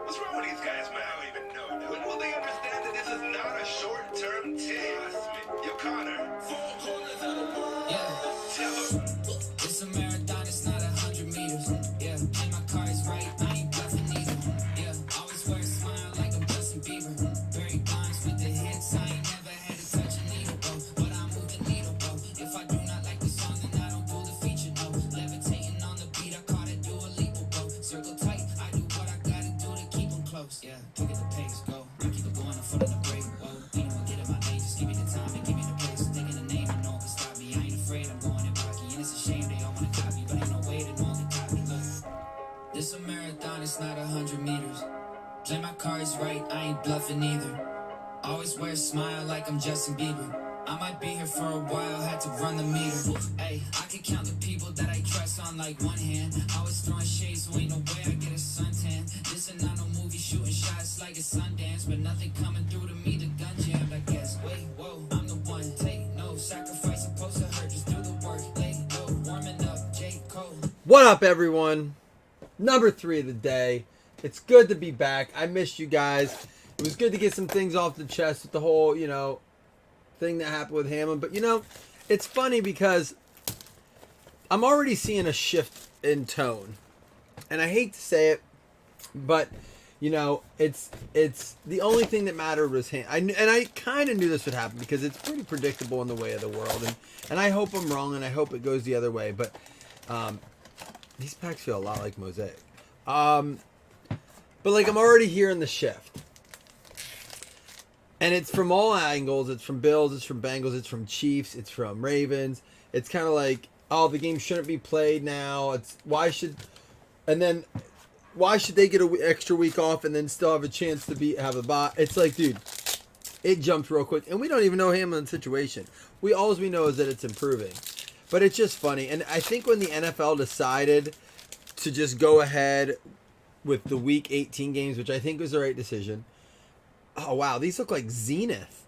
What's wrong with these guys, man? I don't even know. When will they understand that this is not a short-term thing? Yo, Connor. Yeah. Tell them. It's a marathon, it's not 100 meters. Yeah, and my car is right, I ain't bluffing either. Yeah, always wear a smile like I'm Justin Bieber. Very bonds with the hits, I ain't never had to touch a needle, bro. But I move the needle, bro. If I do not like the song, then I don't do the feature, no. Levitating on the beat, I call it Dua Lipa, bro. Circle tight, I do what I gotta do to keep them close. Yeah, look at the pace, go. I keep it going, a foot on the brake, whoa. Ain't no one get in my name, just give me the time and give me the place. Thinking the name, and no one can stop me. I ain't afraid, I'm going in rocky, and it's a shame they all wanna copy, but ain't no way that no one can copy. Look, this a marathon, it's not 100 meters. Play my cards right, I ain't bluffing either. Always wear a smile like I'm Justin Bieber. I might be here for a while, had to run the meter. Hey, I can count the people that I trust on like one hand. I was throwing shades, so ain't no way I get a suntan. This is not no movie, shooting shots like it's Sundance, but nothing coming through to me, the gun jammed, I guess. Wait, whoa, I'm the one, take no sacrifice, supposed to hurt, just do the work. Lay low, warming up, J. Cole. What up, everyone? Number 3 of the day. It's good to be back. I missed you guys. It was good to get some things off the chest with the whole, thing that happened with Hammond. But, it's funny because I'm already seeing a shift in tone. And I hate to say it, but, it's the only thing that mattered was Hammond. And I kind of knew this would happen because it's pretty predictable in the way of the world. And I hope I'm wrong, and I hope it goes the other way. But these packs feel a lot like Mosaic. But I'm already hearing the shift. And it's from all angles. It's from Bills, it's from Bengals, it's from Chiefs, it's from Ravens. It's kind of like, oh, the game shouldn't be played now. Why should they get an extra week off and then still have a chance to have a bye? It's like, dude, it jumped real quick. And we don't even know Hamlin's situation. All we know is that it's improving. But it's just funny. And I think when the NFL decided to just go ahead with the Week 18 games, which I think was the right decision. Oh, wow. These look like Zenith.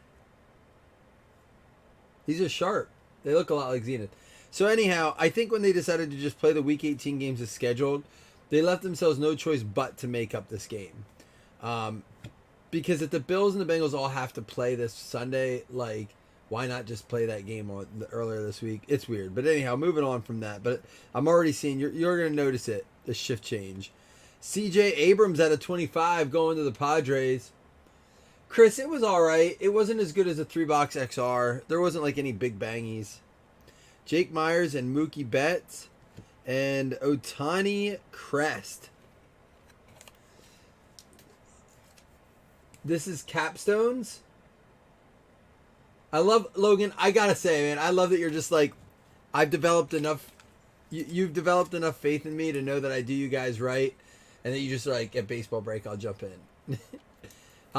These are sharp. They look a lot like Zenith. So anyhow, I think when they decided to just play the Week 18 games as scheduled, they left themselves no choice but to make up this game. Because if the Bills and the Bengals all have to play this Sunday, why not just play that game earlier this week? It's weird. But anyhow, moving on from that. But I'm already seeing, you're going to notice it, the shift change. C.J. Abrams at a 25 going to the Padres. Chris, it was all right. It wasn't as good as a 3-box XR. There wasn't any big bangies. Jake Myers and Mookie Betts and Otani Crest. This is Capstones. I love, Logan, I got to say, man, I love that you're just I've developed enough, you've developed enough faith in me to know that I do you guys right. And then you just at baseball break, I'll jump in.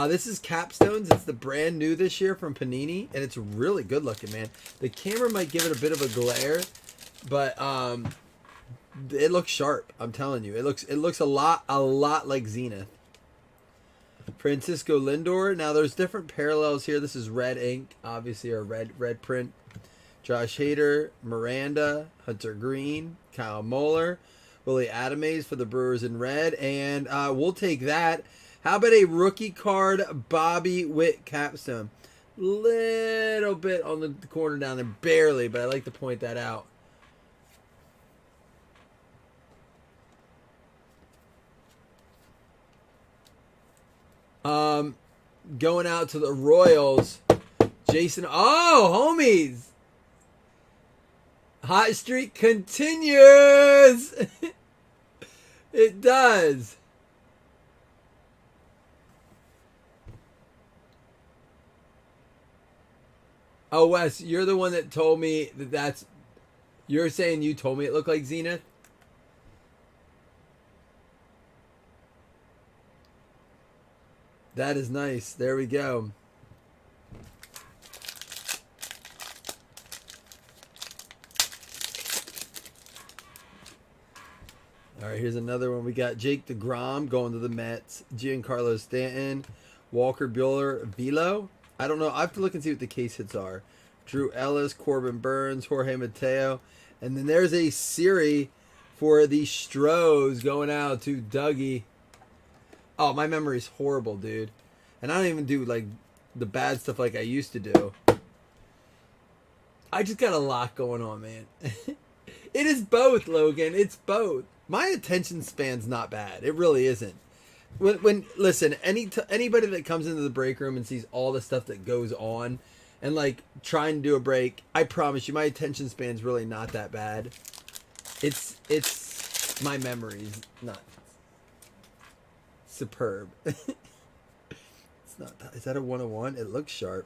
This is Capstones. It's the brand new this year from Panini, and it's really good looking, man. The camera might give it a bit of a glare, but it looks sharp. I'm telling you, it looks a lot like Zenith. Francisco Lindor. Now there's different parallels here. This is red ink, obviously, or red print. Josh Hader, Miranda, Hunter Green, Kyle Muller. Willie Adames for the Brewers in red. And we'll take that. How about a rookie card, Bobby Witt capstone? Little bit on the corner down there. Barely, but I like to point that out. Going out to the Royals. Jason. Oh, homies. Hot streak continues. It does. Oh, Wes, you're the one that told me that's... You're saying you told me it looked like Zenith? That is nice. There we go. All right, here's another one. We got Jake DeGrom going to the Mets. Giancarlo Stanton. Walker Buehler Velo. I don't know. I have to look and see what the case hits are. Drew Ellis, Corbin Burns, Jorge Mateo. And then there's a series for the Stros going out to Dougie. Oh, my memory's horrible, dude. And I don't even do like the bad stuff like I used to do. I just got a lot going on, man. It is both, Logan. It's both. My attention span's not bad. It really isn't. When listen, anybody that comes into the break room and sees all the stuff that goes on, and like trying to do a break, I promise you, my attention span's really not that bad. It's my memory's not superb. It's not. Is that a 101? It looks sharp.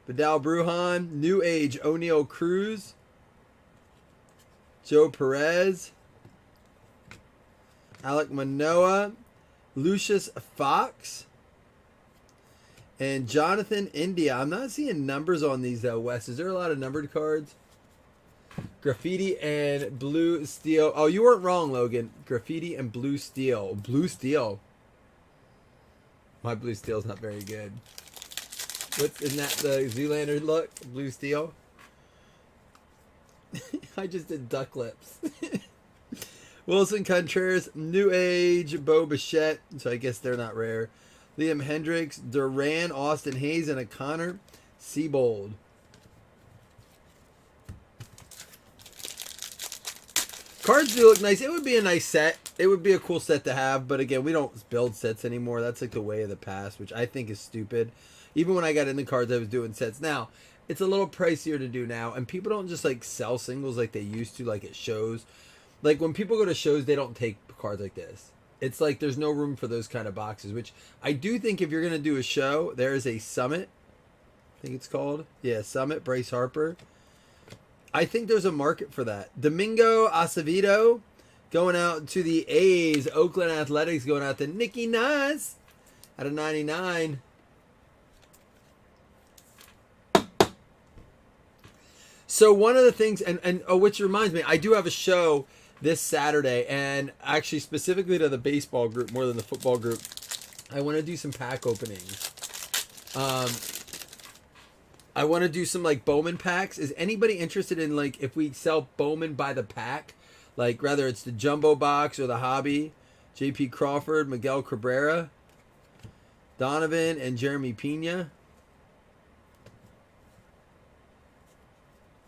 Vidal Brujan, New Age O'Neal Cruz, Joe Perez, Alec Manoa, Lucius Fox, and Jonathan India. I'm not seeing numbers on these though, Wes. Is there a lot of numbered cards? Graffiti and Blue Steel. Oh, you weren't wrong, Logan. Graffiti and Blue Steel. Blue Steel. My Blue Steel's not very good. Isn't that the Zoolander look? Blue Steel? I just did duck lips. Wilson Contreras, New Age, Bo Bichette, so I guess they're not rare. Liam Hendricks, Duran, Austin Hayes, and a Connor Seabold. Cards do look nice. It would be a nice set. It would be a cool set to have, but again, we don't build sets anymore. That's like the way of the past, which I think is stupid. Even when I got into cards, I was doing sets. Now, it's a little pricier to do now, and people don't just like sell singles like they used to, like at shows. Like when people go to shows, they don't take cards like this. It's like there's no room for those kind of boxes, which I do think if you're going to do a show, there is a Summit. I think it's called. Yeah, Summit, Bryce Harper. I think there's a market for that. Domingo Acevedo going out to the A's. Oakland Athletics going out to Nicky Nas out of 99. So one of the things, and which reminds me, I do have a show this Saturday, and actually specifically to the baseball group more than the football group. I want to do some pack openings. I want to do some like Bowman packs. Is anybody interested in like if we sell Bowman by the pack? Like whether it's the jumbo box or the hobby. J.P. Crawford, Miguel Cabrera, Donovan, and Jeremy Pena.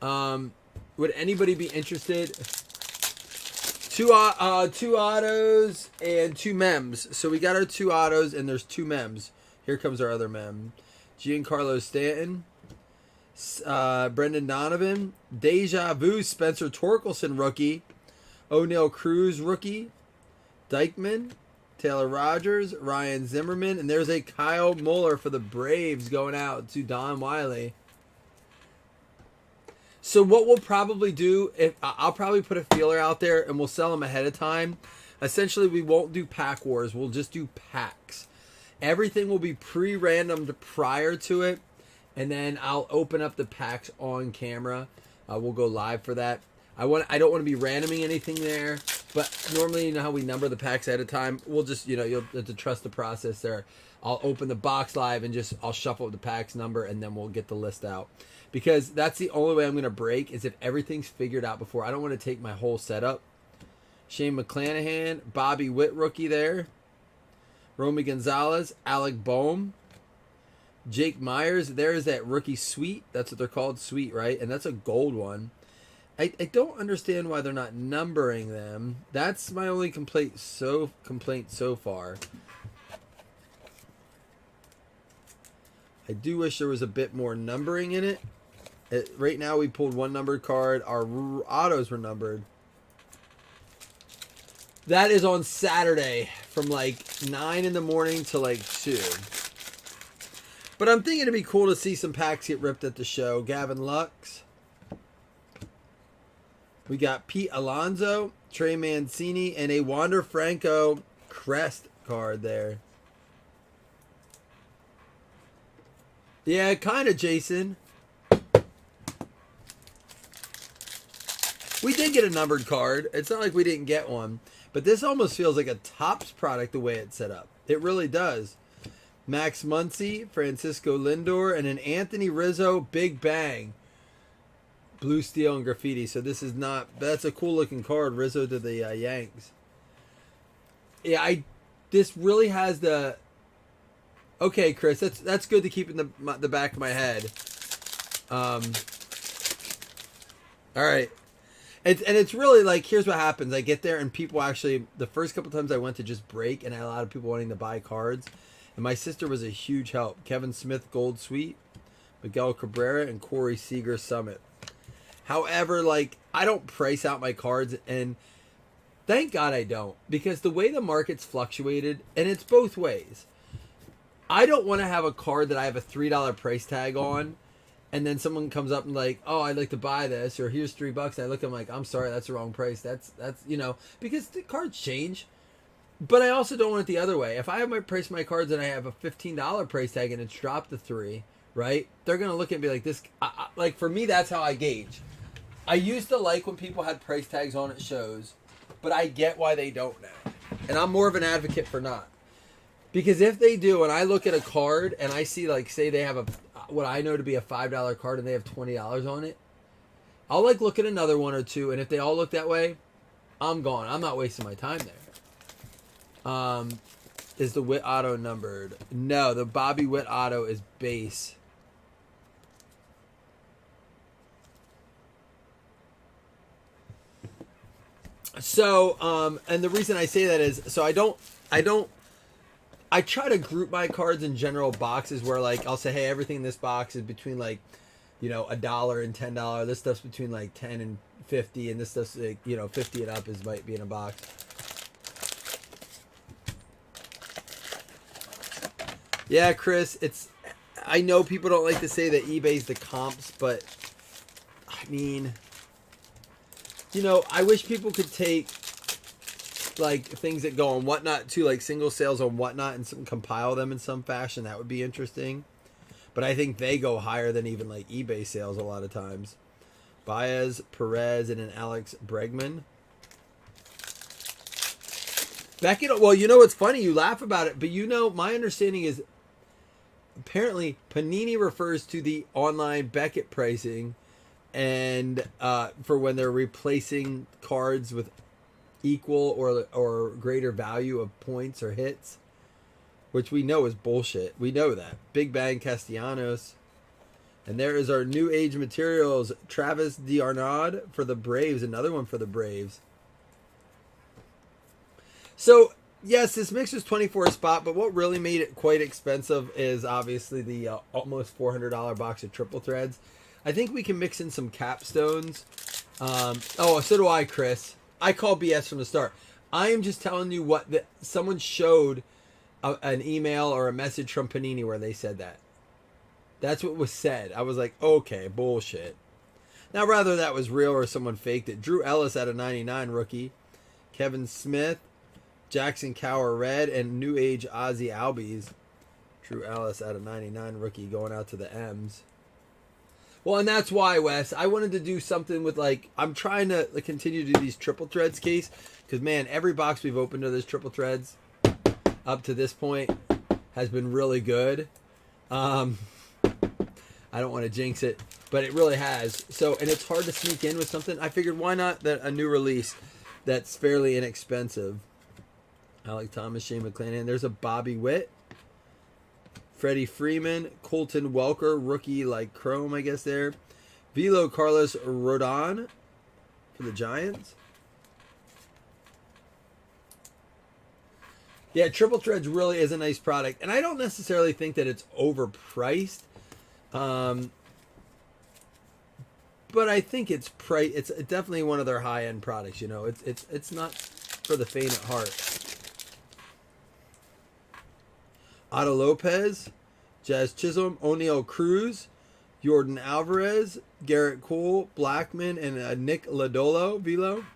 Would anybody be interested? Two autos and two mems. So we got our two autos and there's two mems. Here comes our other mem. Giancarlo Stanton, Brendan Donovan, Deja Vu, Spencer Torkelson rookie, O'Neal Cruz rookie, Dykeman, Taylor Rogers, Ryan Zimmerman, and there's a Kyle Muller for the Braves going out to Don Wiley. So what we'll probably do, I'll probably put a feeler out there and we'll sell them ahead of time. Essentially, we won't do pack wars. We'll just do packs. Everything will be pre-randomed prior to it, and then I'll open up the packs on camera. We'll go live for that. I don't want to be randoming anything there, but normally you know how we number the packs ahead of time. We'll just you'll have to trust the process there. I'll open the box live and I'll shuffle the packs number, and then we'll get the list out. Because that's the only way I'm going to break is if everything's figured out before. I don't want to take my whole setup. Shane McClanahan, Bobby Witt rookie there. Romy Gonzalez, Alec Boehm, Jake Myers. There's that rookie suite. That's what they're called, suite, right? And that's a gold one. I don't understand why they're not numbering them. That's my only complaint so far. I do wish there was a bit more numbering in it. Right now we pulled one numbered card. Our autos were numbered. That is on Saturday from like 9 in the morning to like 2. But I'm thinking it'd be cool to see some packs get ripped at the show. Gavin Lux. We got Pete Alonso, Trey Mancini, and a Wander Franco crest card there. Yeah, kind of, Jason. We did get a numbered card. It's not like we didn't get one. But this almost feels like a Topps product the way it's set up. It really does. Max Muncy, Francisco Lindor, and an Anthony Rizzo Big Bang. Blue Steel and Graffiti. So this is not... That's a cool looking card. Rizzo to the Yanks. Yeah, this really has the. Okay, Chris, that's good to keep in the back of my head. All right. And it's really like, here's what happens. I get there and people actually, the first couple times I went to just break, and I had a lot of people wanting to buy cards. And my sister was a huge help. Kevin Smith Gold Suite, Miguel Cabrera, and Corey Seager Summit. However, like, I don't price out my cards, and thank God I don't, because the way the market's fluctuated, and it's both ways. I don't want to have a card that I have a $3 price tag on, and then someone comes up and like, oh, I'd like to buy this, or here's $3. And I look at them like, I'm sorry, that's the wrong price. That's because the cards change. But I also don't want it the other way. If I have my price my cards and I have a $15 price tag and it's dropped to $3, right? They're gonna look at me like this. Like for me, that's how I gauge. I used to like when people had price tags on at shows, but I get why they don't now, and I'm more of an advocate for not. Because if they do, and I look at a card and I see, like, say they have what I know to be a $5 card and they have $20 on it, I'll like look at another one or two, and if they all look that way, I'm gone. I'm not wasting my time there. Is the Witt Auto numbered? No, the Bobby Witt Auto is base. So, and the reason I say that is, so I try to group my cards in general boxes where, like, I'll say, hey, everything in this box is between, like, $1 and $10. This stuff's between, like, 10 and 50, and this stuff's, like, 50 and up might be in a box. Yeah, Chris, I know people don't like to say that eBay's the comps, but I mean, I wish people could take like things that go on Whatnot too, like single sales on Whatnot, and compile them in some fashion. That would be interesting. But I think they go higher than even like eBay sales a lot of times. Baez, Perez, and an Alex Bregman. Beckett, well, what's funny? You laugh about it, but my understanding is apparently Panini refers to the online Beckett pricing, and for when they're replacing cards with equal or greater value of points or hits, which we know is bullshit. We know that. Big Bang Castellanos. And there is our new age materials, Travis D'Arnaud for the Braves, another one for the Braves. So, yes, this mix was 24 spot, but what really made it quite expensive is obviously the almost $400 box of triple threads. I think we can mix in some capstones. So do I, Chris. I call BS from the start. I am just telling you what someone showed an email or a message from Panini where they said that. That's what was said. I was like, okay, bullshit. Now, rather that was real or someone faked it. Drew Ellis at a 99 rookie. Kevin Smith, Jackson Cower red, and New Age Ozzy Albies. Drew Ellis at a 99 rookie going out to the M's. Well, and that's why, Wes, I wanted to do something with, like, I'm trying to continue to do these triple threads case, because, man, every box we've opened to this triple threads up to this point has been really good. I don't want to jinx it, but it really has. So, and it's hard to sneak in with something. I figured, why not a new release that's fairly inexpensive? Alec Thomas, Shane McClanahan. There's a Bobby Witt. Freddie Freeman, Colton Welker, rookie like chrome, I guess there. Velo Carlos Rodon for the Giants. Yeah, Triple Threads really is a nice product, and I don't necessarily think that it's overpriced. But I think it's definitely one of their high-end products. It's not for the faint at heart. Otto Lopez, Jazz Chisholm, O'Neal Cruz, Jordan Alvarez, Garrett Cole, Blackman, and Nick Lodolo Velo.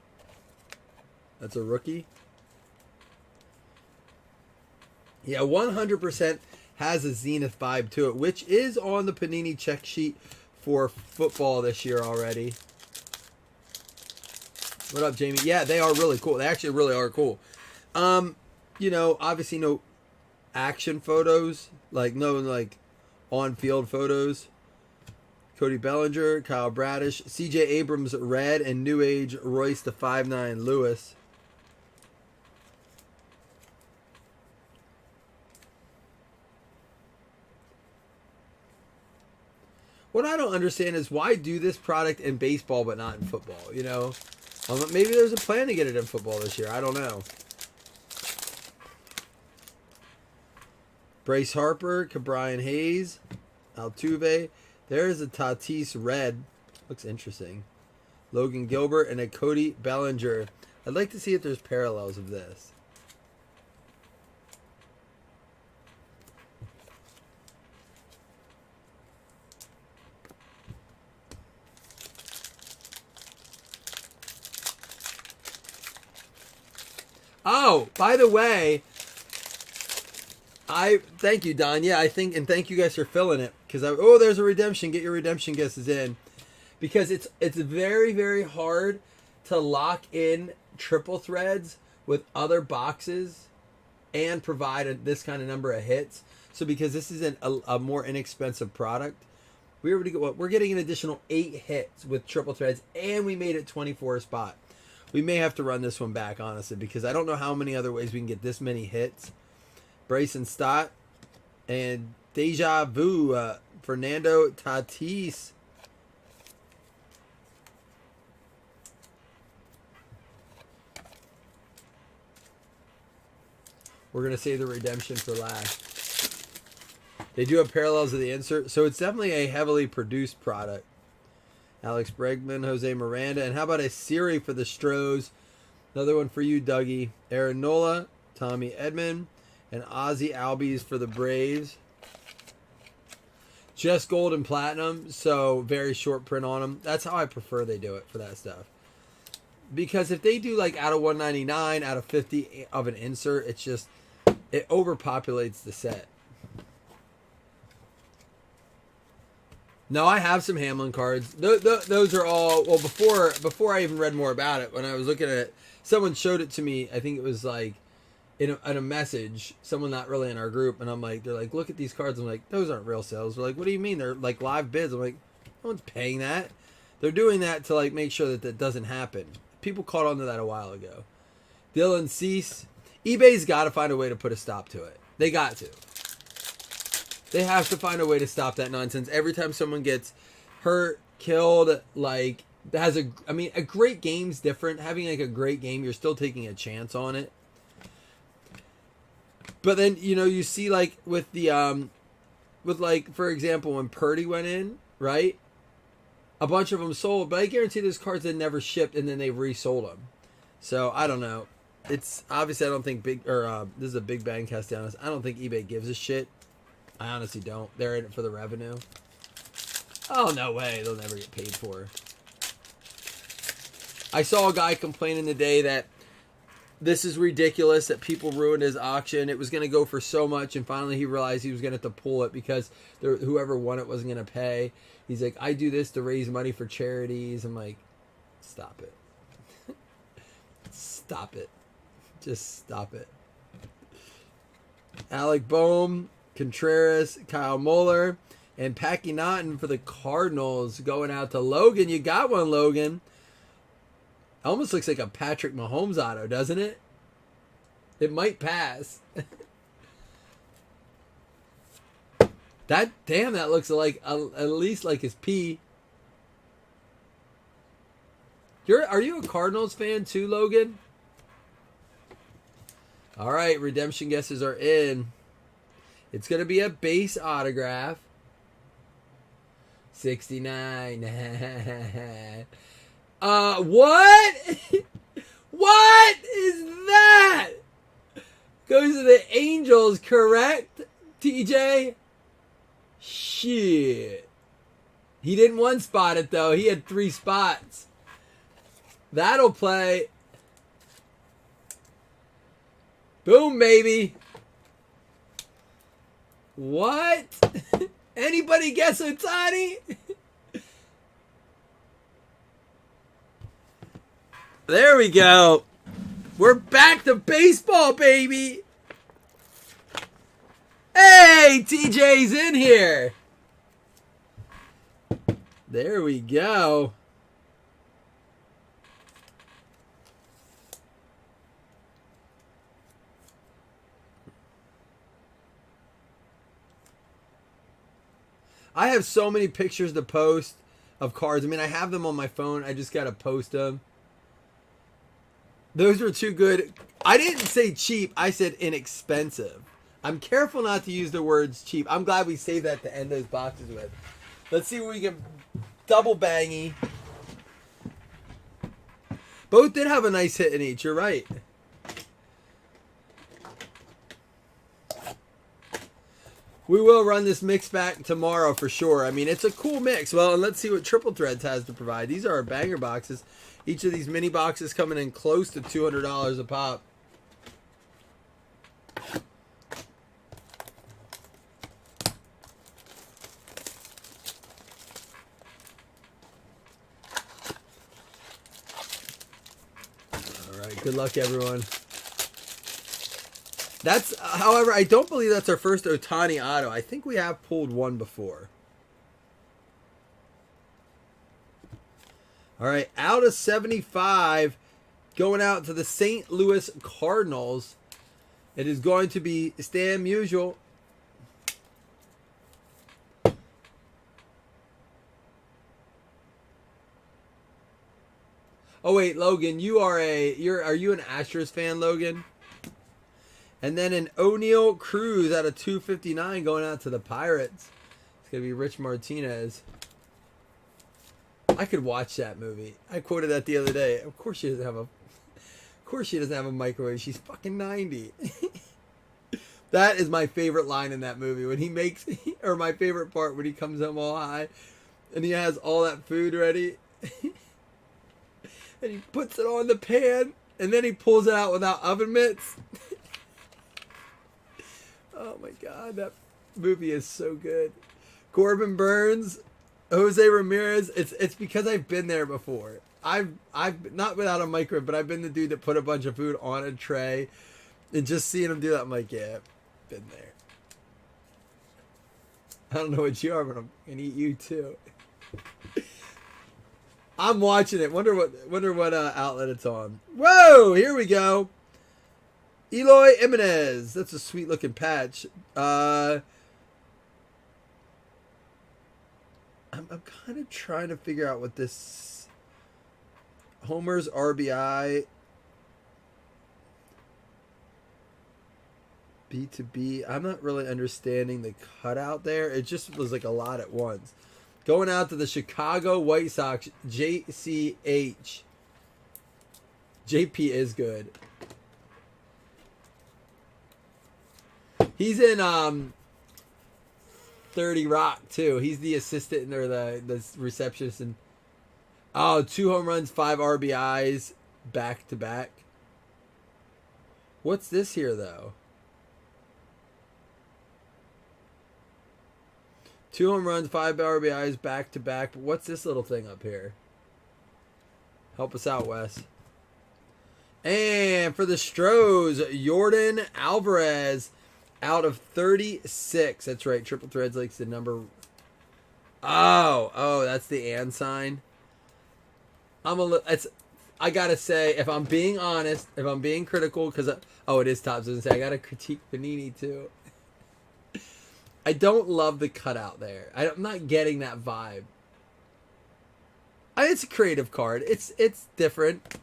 That's a rookie. Yeah, 100% has a Zenith vibe to it, which is on the Panini check sheet for football this year already. What up, Jamie? Yeah, they are really cool. They actually really are cool. Obviously no action photos, no on-field photos. Cody Bellinger, Kyle Bradish, CJ Abrams red, and New Age Royce the 5'9" Lewis. What I don't understand is why do this product in baseball but not in football, you know? Maybe there's a plan to get it in football this year. I don't know. Bryce Harper, Cabrian Hayes, Altuve. There's a Tatis red. Looks interesting. Logan Gilbert and a Cody Bellinger. I'd like to see if there's parallels of this. Oh, by the way, I thank you, Don. Yeah, I think, and thank you guys for filling it because there's a redemption. Get your redemption guesses in because it's very, very hard to lock in triple threads with other boxes and provide this kind of number of hits. So because this isn't a more inexpensive product, we're getting an additional 8 hits with triple threads, and we made it 24 a spot. We may have to run this one back, honestly, because I don't know how many other ways we can get this many hits. Bryson Stott and Deja Vu, Fernando Tatis. We're going to save the redemption for last. They do have parallels of the insert, so it's definitely a heavily produced product. Alex Bregman, Jose Miranda, and how about a Siri for the Stros? Another one for you, Dougie. Aaron Nola, Tommy Edman, and Ozzy Albies for the Braves. Just gold and platinum, so very short print on them. That's how I prefer they do it for that stuff. Because if they do like out of 199, out of 50 of an insert, it's just, it overpopulates the set. No, I have some Hamlin cards. Those are all, well, before I even read more about it, when I was looking at it, someone showed it to me. I think it was like in a message, someone not really in our group, and I'm like, they're like, look at these cards. I'm like, those aren't real sales. They're like, what do you mean? They're like live bids. I'm like, no one's paying that. They're doing that to like make sure that that doesn't happen. People caught on to that a while ago. Dylan Cease. eBay's got to find a way to put a stop to it. They got to. They have to find a way to stop that nonsense. Every time someone gets hurt, killed, like, a great game's different. Having like a great game, you're still taking a chance on it. But then, you know, you see like with the, with like, for example, when Purdy went in, right? A bunch of them sold, but I guarantee there's cards that never shipped and then they resold them. So, I don't know. It's, obviously I don't think this is a Big Bang Castellanos. I don't think eBay gives a shit. I honestly don't. They're in it for the revenue. Oh, no way. They'll never get paid for. I saw a guy complaining today that this is ridiculous, that people ruined his auction. It was going to go for so much, and finally he realized he was going to have to pull it because whoever won it wasn't going to pay. He's like, I do this to raise money for charities. I'm like, stop it. Stop it. Just stop it. Alec Boehm, Contreras, Kyle Muller, and Packy Naughton for the Cardinals going out to Logan. You got one, Logan. Almost looks like a Patrick Mahomes auto, doesn't it? It might pass. That looks like at least like his P. Are you a Cardinals fan too, Logan? All right, redemption guesses are in. It's going to be a base autograph. 69. What? What is that? Goes to the Angels, correct, TJ? Shit. He didn't one spot it, though. He had 3 spots. That'll play. Boom, baby. What? Anybody guess Ohtani? There we go. We're back to baseball, baby. Hey, TJ's in here. There we go. I have so many pictures to post of cards. I mean, I have them on my phone. I just got to post them. Those were too good. I didn't say cheap. I said inexpensive. I'm careful not to use the words cheap. I'm glad we saved that to end those boxes with. Let's see what we can double bangy. Both did have a nice hit in each. You're right. We will run this mix back tomorrow for sure. I mean, it's a cool mix. Well, and let's see what Triple Threads has to provide. These are our banger boxes. Each of these mini boxes coming in close to $200 a pop. All right, good luck, everyone. That's, however, I don't believe that's our first Ohtani auto. I think we have pulled one before. All right, out of 75, going out to the St. Louis Cardinals. It is going to be Stan Musial. Oh wait, Logan, are you an Astros fan, Logan? And then an O'Neal Cruz out of 259 going out to the Pirates. It's going to be Rich Martinez. I could watch that movie. I quoted that the other day. Of course she doesn't have a microwave. She's fucking 90. That is my favorite line in that movie when he makes, or my favorite part when he comes home all high and he has all that food ready and he puts it on the pan and then he pulls it out without oven mitts. Oh my God, that movie is so good. Corbin Burns, Jose Ramirez. It's because I've been there before. I've not without a microwave, but I've been the dude that put a bunch of food on a tray, and just seeing him do that, I'm like, yeah, I've been there. I don't know what you are, but I'm gonna eat you too. I'm watching it. Wonder what outlet it's on. Whoa, here we go. Eloy Jimenez. That's a sweet looking patch. I'm kind of trying to figure out what this Homer's RBI B2B. I'm not really understanding the cutout there. It just was like a lot at once. Going out to the Chicago White Sox, JCH. JP is good. He's in 30 Rock too. He's the assistant or the receptionist. And 2 home runs, 5 RBIs, back to back. What's this here though? 2 home runs, 5 RBIs, back to back. But what's this little thing up here? Help us out, Wes. And for the Stros, Jordan Alvarez out of 36. That's right. Triple Threads likes the number. Oh, that's the and sign. I gotta say, if I'm being honest, if I'm being critical, because it is Topps. Doesn't say I gotta critique Panini too. I don't love the cutout there. I'm not getting that vibe. It's a creative card. It's different.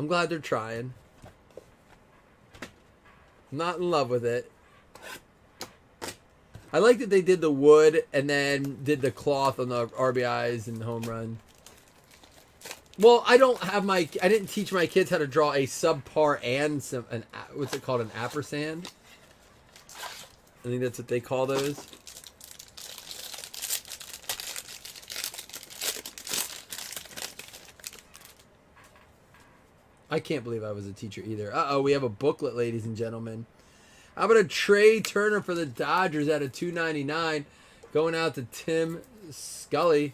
I'm glad they're trying. I'm not in love with it. I like that they did the wood and then did the cloth on the RBIs and home run. Well, I didn't teach my kids how to draw a subpar and what's it called, an ampersand? I think that's what they call those. I can't believe I was a teacher either. We have a booklet, ladies and gentlemen. How about a Trey Turner for the Dodgers out of 299, going out to Tim Scully.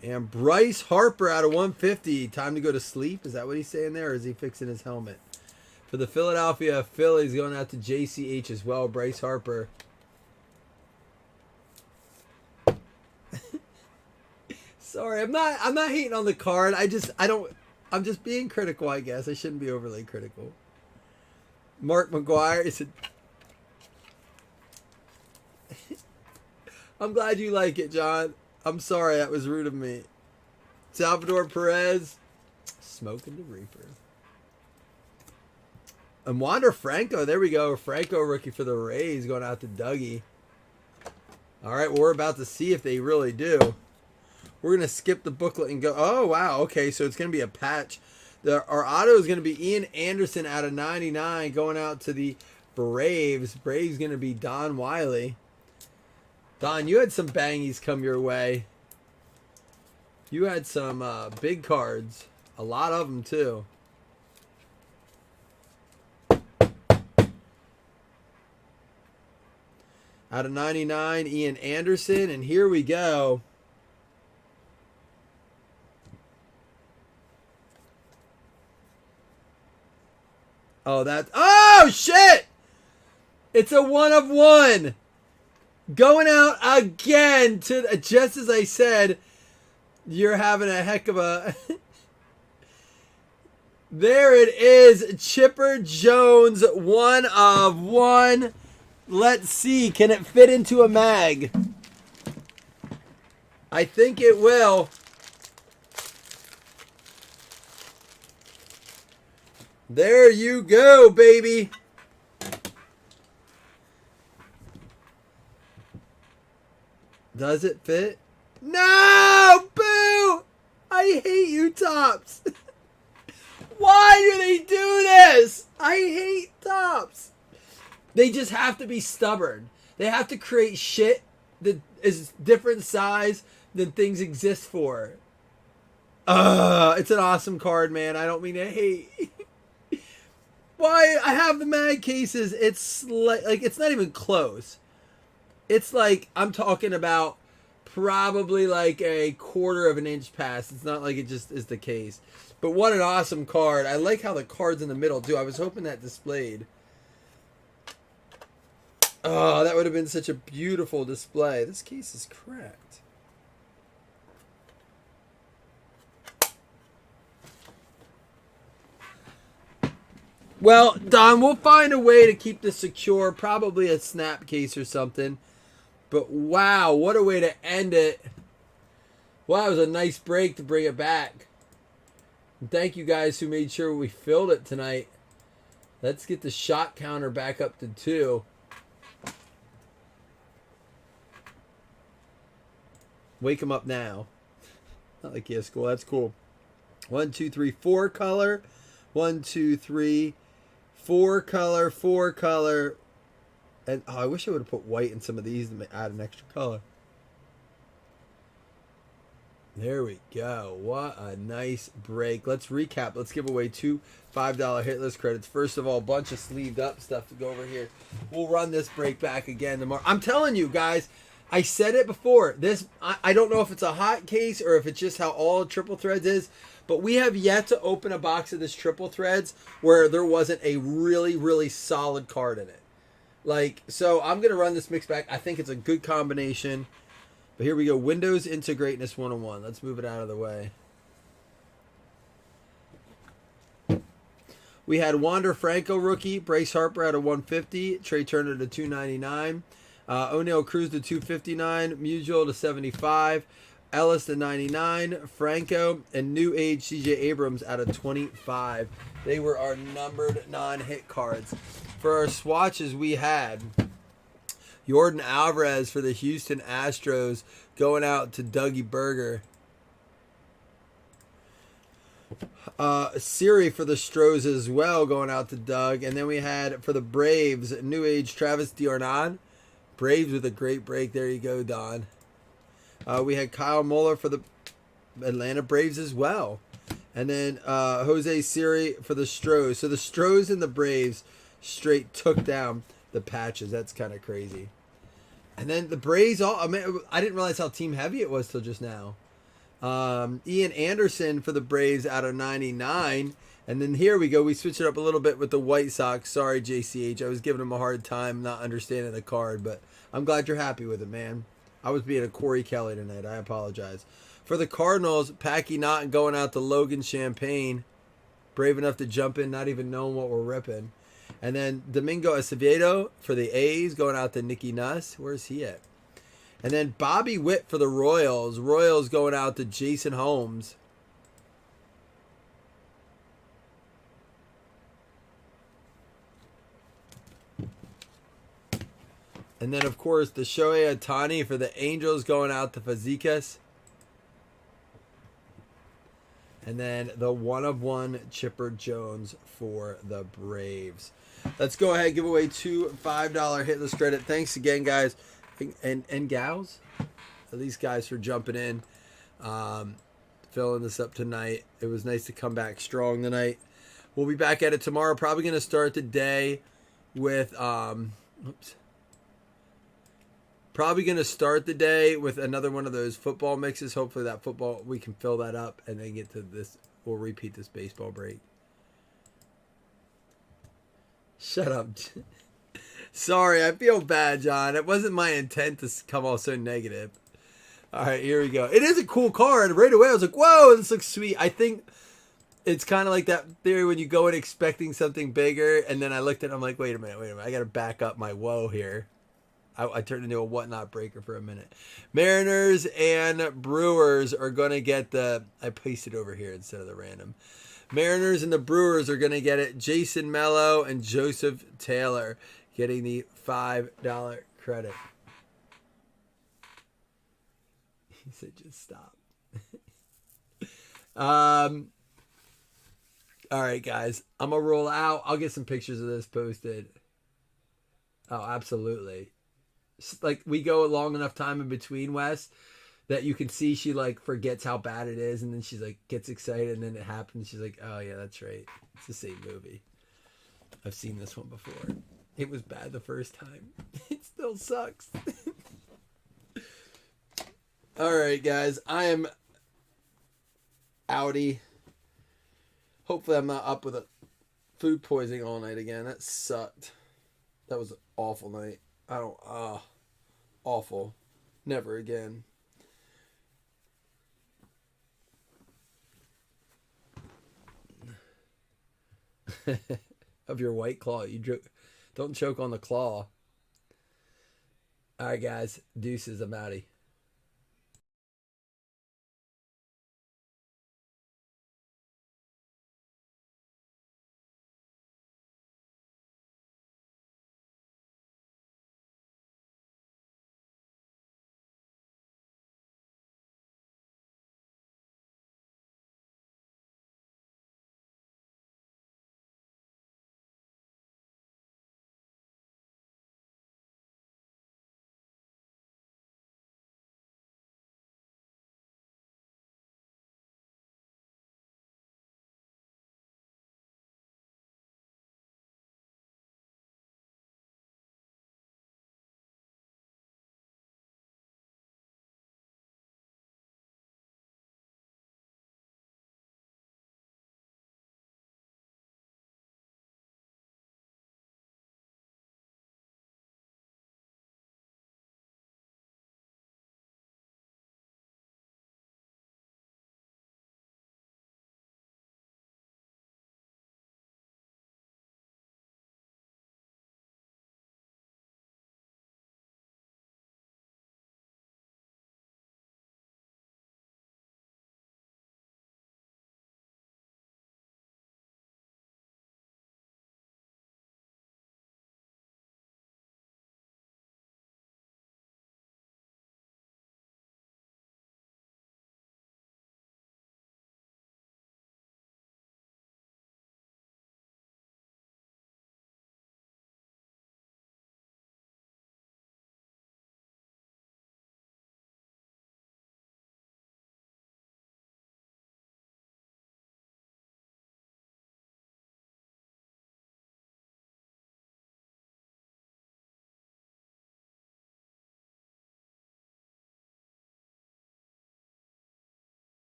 And Bryce Harper out of 150. Time to go to sleep. Is that what he's saying there, or is he fixing his helmet? For the Philadelphia Phillies, going out to JCH as well. Bryce Harper. Sorry, I'm not hating on the card. I'm just being critical, I guess. I shouldn't be overly critical. Mark McGuire is I'm glad you like it, John. I'm sorry, that was rude of me. Salvador Perez, smoking the reaper. And Wander Franco, there we go. Franco rookie for the Rays going out to Dougie. All right, well, we're about to see if they really do. We're going to skip the booklet and go. Oh, wow. Okay, so it's going to be a patch. Our auto is going to be Ian Anderson out of 99 going out to the Braves. Braves going to be Don Wiley. Don, you had some bangies come your way. You had some big cards. A lot of them, too. Out of 99, Ian Anderson. And here we go. Oh, that's... Oh, shit! It's a 1 of 1. Going out again to... Just as I said, you're having a heck of a... There it is. Chipper Jones, 1 of 1. Let's see. Can it fit into a mag? I think it will. There you go, baby. Does it fit? No! Boo! I hate you, Topps. Why do they do this? I hate Topps. They just have to be stubborn. They have to create shit that is different size than things exist for. It's an awesome card, man. I don't mean to hate. Why? I have the mag cases. It's like it's not even close. It's like I'm talking about probably like a quarter of an inch past. It's not like it just is the case. But what an awesome card. I like how the card's in the middle, too. I was hoping that displayed. Oh, that would have been such a beautiful display. This case is cracked. Well, Don, we'll find a way to keep this secure. Probably a snap case or something. But wow, what a way to end it. Wow, it was a nice break to bring it back. And thank you guys who made sure we filled it tonight. Let's get the shot counter back up to 2. Wake him up now. Not like he has school. That's cool. 1, 2, 3, 4 color. 1, 2, 3, 4 color, 4 color. And I wish I would have put white in some of these to add an extra color. There we go. What a nice break. Let's recap. Let's give away 2 $5 hit list credits. First of all, a bunch of sleeved up stuff to go over here. We'll run this break back again tomorrow. I'm telling you guys, I said it before. This I don't know if it's a hot case or if it's just how all triple threads is, but we have yet to open a box of this triple threads where there wasn't a really, really solid card in it. Like, so I'm going to run this mix back. I think it's a good combination. But here we go. Windows into Greatness 101. Let's move it out of the way. We had Wander Franco rookie, Bryce Harper out of 150, Trey Turner to 299, O'Neal Cruz to 259, Musial to 75, Ellis to 99, Franco, and New Age CJ Abrams out of 25. They were our numbered non-hit cards. For our swatches, we had Jordan Alvarez for the Houston Astros going out to Dougie Berger. Siri for the Stros as well going out to Doug. And then we had for the Braves, New Age Travis D'Ornan. Braves with a great break. There you go, Don. We had Kyle Muller for the Atlanta Braves as well. And then Jose Siri for the Stros. So the Stros and the Braves straight took down the patches. That's kind of crazy. And then the Braves, I didn't realize how team heavy it was till just now. Ian Anderson for the Braves out of 99. And then here we go. We switch it up a little bit with the White Sox. Sorry, JCH. I was giving him a hard time not understanding the card, but I'm glad you're happy with it, man. I was being a Corey Kelly tonight. I apologize. For the Cardinals, Packy Naughton going out to Logan Champagne. Brave enough to jump in, not even knowing what we're ripping. And then Domingo Acevedo for the A's going out to Nicky Nuss. Where's he at? And then Bobby Witt for the Royals. Royals going out to Jason Holmes. And then, of course, the Shohei Ohtani for the Angels going out to Fazekas. And then the 1/1 Chipper Jones for the Braves. Let's go ahead and give away 2 $5 hitless credit. Thanks again, guys. And gals. At least guys for jumping in. Filling this up tonight. It was nice to come back strong tonight. We'll be back at it tomorrow. Probably going to start the day with... Probably going to start the day with another one of those football mixes. Hopefully that football, we can fill that up and then get to this. We'll repeat this baseball break. Shut up. Sorry, I feel bad, John. It wasn't my intent to come all so negative. All right, here we go. It is a cool car. And right away I was like, whoa, this looks sweet. I think it's kind of like that theory when you go in expecting something bigger. And then I looked at it, I'm like, wait a minute. I got to back up my whoa here. I turned into a whatnot breaker for a minute. Mariners and Brewers are going to get the... I pasted it over here instead of the random. Mariners and the Brewers are going to get it. Jason Mello and Joseph Taylor getting the $5 credit. He said just stop. All right, guys. I'm going to roll out. I'll get some pictures of this posted. Oh, absolutely. Like, we go a long enough time in between, Wes, that you can see she, like, forgets how bad it is, and then she's, like, gets excited, and then it happens. She's like, oh, yeah, that's right. It's the same movie. I've seen this one before. It was bad the first time. It still sucks. All right, guys. I am outie. Hopefully I'm not up with a food poisoning all night again. That sucked. That was an awful night. Awful. Never again. Of your White Claw. Don't choke on the claw. All right, guys. Deuces. I'm outie.